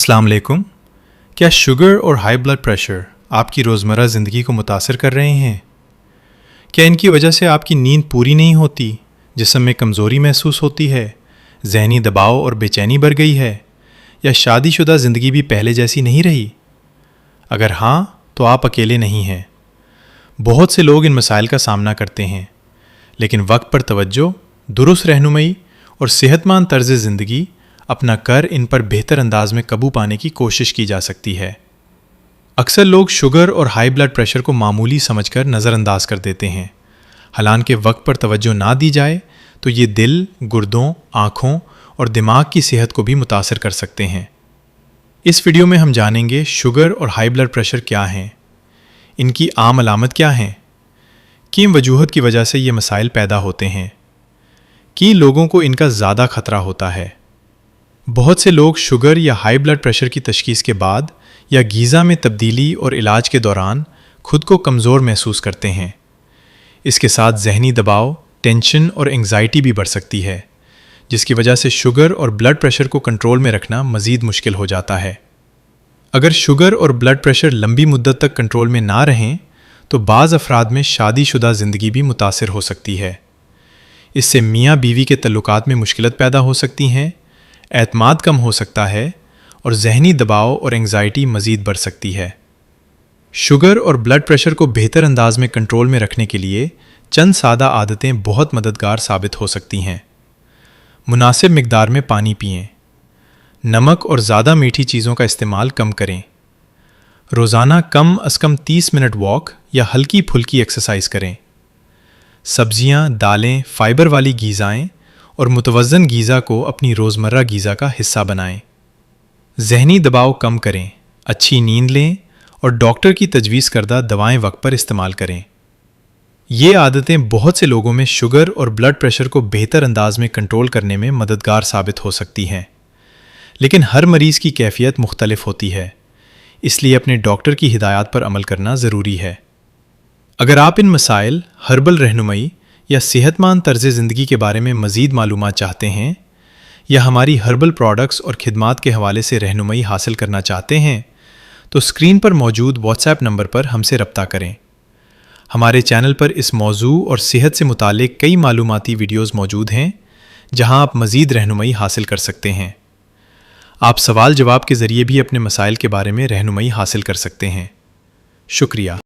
अस्सलाम वालेकुम। क्या शुगर और हाई ब्लड प्रेशर आपकी रोज़मर्रा ज़िंदगी को मुतासर कर रहे हैं? क्या इनकी वजह से आपकी नींद पूरी नहीं होती, जिस्म में कमज़ोरी महसूस होती है, ज़हनी दबाव और बेचैनी बढ़ गई है, या शादीशुदा ज़िंदगी भी पहले जैसी नहीं रही? अगर हाँ, तो आप अकेले नहीं हैं। बहुत से लोग इन मसाइल का सामना करते हैं, लेकिन वक्त पर तवज्जो, दुरुस्त रहनुमाई और सेहतमंद तर्ज़ ज़िंदगी अपना कर इन पर बेहतर अंदाज में काबू पाने की कोशिश की जा सकती है। अक्सर लोग शुगर और हाई ब्लड प्रेशर को मामूली समझकर नज़रअंदाज कर देते हैं। हालांकि वक्त पर तवज्जो ना दी जाए तो ये दिल, गुर्दों, आँखों और दिमाग की सेहत को भी मुतासर कर सकते हैं। इस वीडियो में हम जानेंगे शुगर और हाई ब्लड प्रेशर क्या हैं, इनकी आम अलामत क्या हैं, किन वजूहत की वजह से ये मसाइल पैदा होते हैं, किन लोगों को इनका ज़्यादा खतरा होता है। बहुत से लोग शुगर या हाई ब्लड प्रेशर की तशखीस के बाद या ग़िज़ा में तब्दीली और इलाज के दौरान खुद को कमज़ोर महसूस करते हैं। इसके साथ ज़हनी दबाव, टेंशन और एंग्ज़ाइटी भी बढ़ सकती है, जिसकी वजह से शुगर और ब्लड प्रेशर को कंट्रोल में रखना मज़ीद मुश्किल हो जाता है। अगर शुगर और ब्लड प्रेशर लंबी मुद्दत तक कंट्रोल में ना रहें तो बाज़ अफराद में शादीशुदा ज़िंदगी भी मुतासिर हो सकती है। इससे मियाँ बीवी के तल्लुकात में मुश्किलात पैदा हो सकती हैं, एतमाद कम हो सकता है और ज़हनी दबाव और एंग्ज़ाइटी मज़ीद बढ़ सकती है। शुगर और ब्लड प्रेशर को बेहतर अंदाज में कंट्रोल में रखने के लिए चंद सादा आदतें बहुत मददगार साबित हो सकती हैं। मुनासिब मिक़दार में पानी पिएं। नमक और ज़्यादा मीठी चीज़ों का इस्तेमाल कम करें। रोज़ाना कम अज़ कम 30 मिनट वॉक या हल्की फुल्की एक्सरसाइज करें। सब्ज़ियाँ, दालें, फ़ाइबर वाली ग़िज़ाएँ और मुतवज़्ज़न ग़िज़ा को अपनी रोज़मर्रा ग़िज़ा का हिस्सा बनाएं। ज़हनी दबाव कम करें, अच्छी नींद लें और डॉक्टर की तजवीज़ करदा दवाएं वक्त पर इस्तेमाल करें। ये आदतें बहुत से लोगों में शुगर और ब्लड प्रेशर को बेहतर अंदाज में कंट्रोल करने में मददगार साबित हो सकती हैं, लेकिन हर मरीज़ की कैफियत मुख्तलिफ होती है, इसलिए अपने डॉक्टर की हिदायत पर अमल करना ज़रूरी है। अगर आप इन मसाइल, हर्बल रहनुमाई या सेहतमंद तर्ज़ ज़िंदगी के बारे में मज़ीद मालूमात चाहते हैं या हमारी हर्बल प्रोडक्ट्स और खिदमात के हवाले से रहनुमाई हासिल करना चाहते हैं तो स्क्रीन पर मौजूद व्हाट्सएप नंबर पर हमसे रब्ता करें। हमारे चैनल पर इस मौजू और सेहत से मुतालिक कई मालूमाती वीडियोज़ मौजूद हैं जहां आप मज़ीद रहनुमाई हासिल कर सकते हैं। आप सवाल जवाब के ज़रिए भी अपने मसाइल के बारे में रहनुमाई हासिल कर सकते हैं। शुक्रिया।